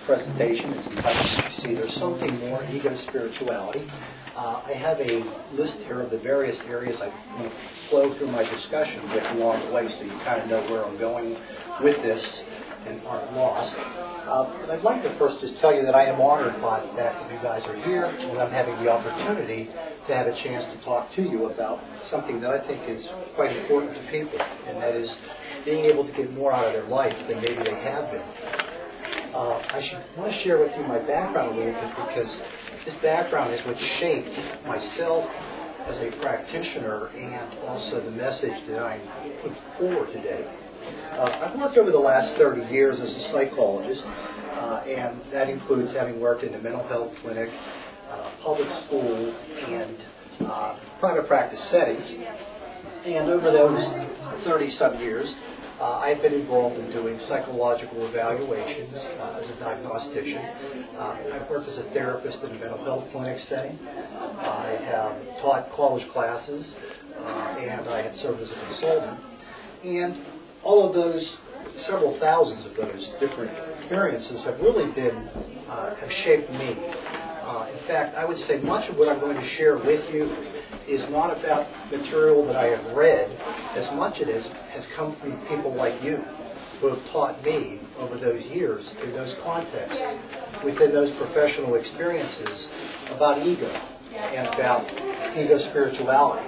presentation. It's entitled, as you see, There's Something More, Ego-Spirituality. I have a list here of the various areas I flow through my discussion with along the way, so you kind of know where I'm going with this and aren't lost. I'd like to first just tell you that I am honored by the fact that you guys are here and I'm having the opportunity to have a chance to talk to you about something that I think is quite important to people, and that is being able to get more out of their life than maybe they have been. I want to share with you my background a little bit, because this background is what shaped myself as a practitioner and also the message that I put forward today. I've worked over the last 30 years as a psychologist, and that includes having worked in a mental health clinic, public school, and private practice settings. And over those 30-some years, I've been involved in doing psychological evaluations as a diagnostician. I've worked as a therapist in a mental health clinic setting. I have taught college classes, and I have served as a consultant. And all of those, several thousands of those different experiences have really been, have shaped me. In fact, I would say much of what I'm going to share with you is not about material that I have read, as much as it has come from people like you who have taught me over those years, in those contexts, within those professional experiences, about ego and about ego-spirituality.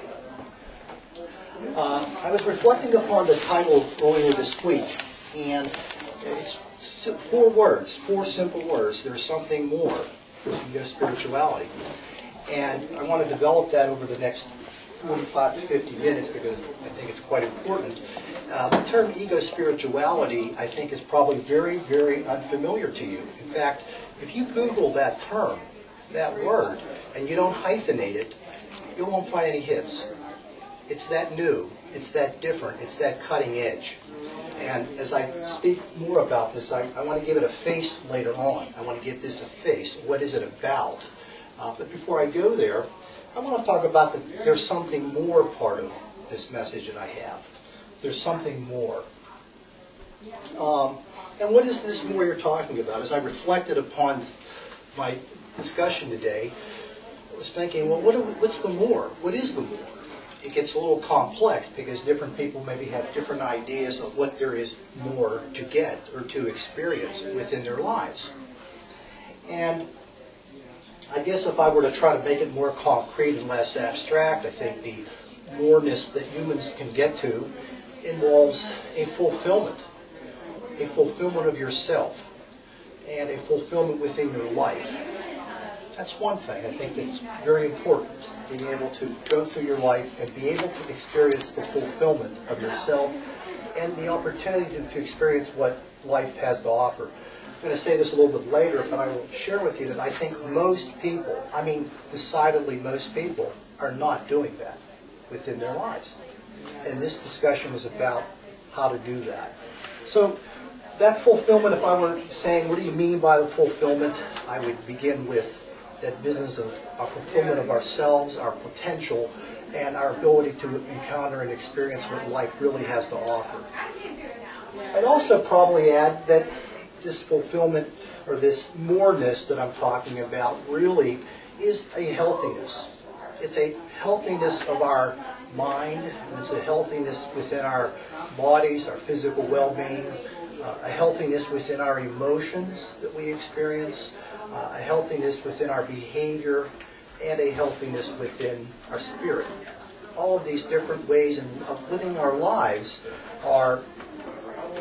I was reflecting upon the title earlier this week, and it's 4 words, 4 simple words. There's something more, ego-spirituality. And I want to develop that over the next 45 to 50 minutes because I think it's quite important. The term ego-spirituality, I think, is probably very, very unfamiliar to you. In fact, if you Google that term, that word, and you don't hyphenate it, you won't find any hits. It's that new, it's that different, it's that cutting edge. And as I speak more about this, I want to give it a face later on. I want to give this a face. What is it about? But before I go there, I want to talk about the there's something more part of this message that I have. There's something more. And what is this more you're talking about? As I reflected upon my discussion today, I was thinking, well, what's the more? What is the more? It gets a little complex because different people maybe have different ideas of what there is more to get or to experience within their lives. And I guess if I were to try to make it more concrete and less abstract, I think the moreness that humans can get to involves a fulfillment of yourself, and a fulfillment within your life. That's one thing I think that's very important, being able to go through your life and be able to experience the fulfillment of yourself and the opportunity to experience what life has to offer. I'm going to say this a little bit later, but I will share with you that I think most people, I mean decidedly most people, are not doing that within their lives. And this discussion is about how to do that. So that fulfillment, if I were saying, what do you mean by the fulfillment? I would begin with that business of our fulfillment of ourselves, our potential, and our ability to encounter and experience what life really has to offer. I'd also probably add that this fulfillment, or this moreness that I'm talking about, really is a healthiness. It's a healthiness of our mind, and it's a healthiness within our bodies, our physical well-being, a healthiness within our emotions that we experience, a healthiness within our behavior, and a healthiness within our spirit. All of these different ways of living our lives are,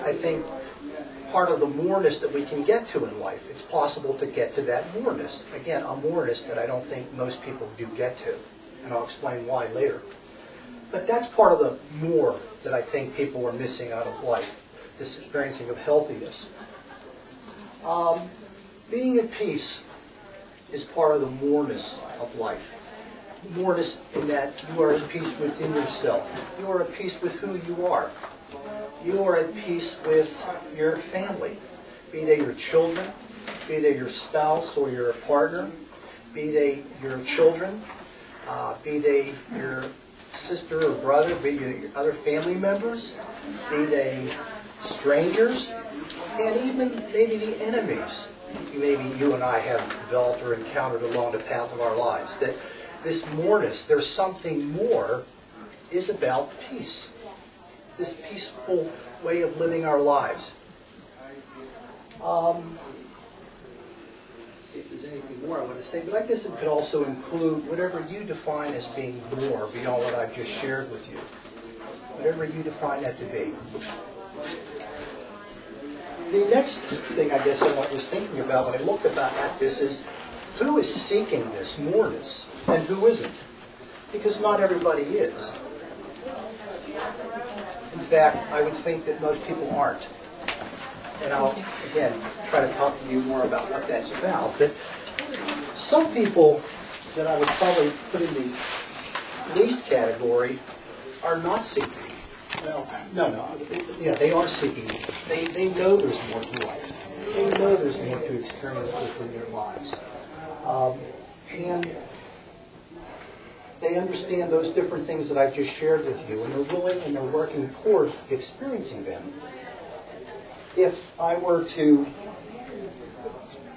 I think, part of the moreness that we can get to in life. It's possible to get to that moreness. Again, a moreness that I don't think most people do get to. And I'll explain why later. But that's part of the more that I think people are missing out of life, this experiencing of healthiness. Being at peace is part of the moreness of life. Moreness in that you are at peace within yourself. You are at peace with who you are. You are at peace with your family, be they your children, be they your spouse or your partner, be they your children, be they your sister or brother, be they your other family members, be they strangers, and even maybe the enemies maybe you and I have developed or encountered along the path of our lives, that this moreness, there's something more, is about peace. This peaceful way of living our lives. Let's see if there's anything more I want to say, but I guess it could also include whatever you define as being more beyond what I've just shared with you. Whatever you define that to be. The next thing I guess I was thinking about when I looked at this is who is seeking this moreness and who isn't? Because not everybody is. In fact, I would think that most people aren't. And I'll, again, try to talk to you more about what that's about. But some people that I would probably put in the least category are not seeking. Well, no. Yeah, they are seeking. They know there's more to life. They know there's more to experience within their lives. And they understand those different things that I've just shared with you, and they're willing and they're working towards experiencing them. If I were to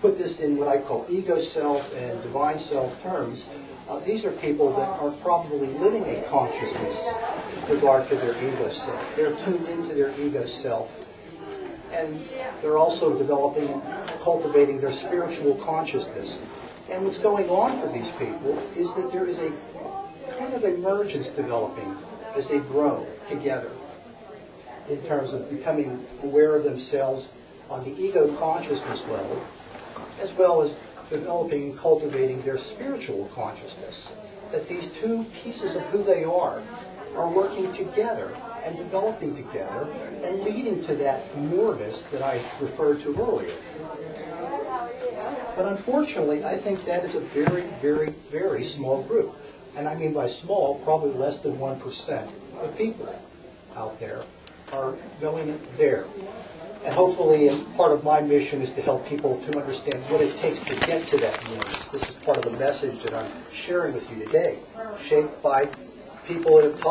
put this in what I call ego self and divine self terms, these are people that are probably living a consciousness with regard to their ego self. They're tuned into their ego self, and they're also developing and cultivating their spiritual consciousness. And what's going on for these people is that there is a kind of emergence developing as they grow together in terms of becoming aware of themselves on the ego consciousness level, as well as developing and cultivating their spiritual consciousness. That these two pieces of who they are working together and developing together and leading to that moreness that I referred to earlier. But unfortunately, I think that is a very, very, very small group. And I mean by small, probably less than 1% of people out there are going there. And hopefully, part of my mission is to help people to understand what it takes to get to that moreness. This is part of the message that I'm sharing with you today, shaped by people that have taught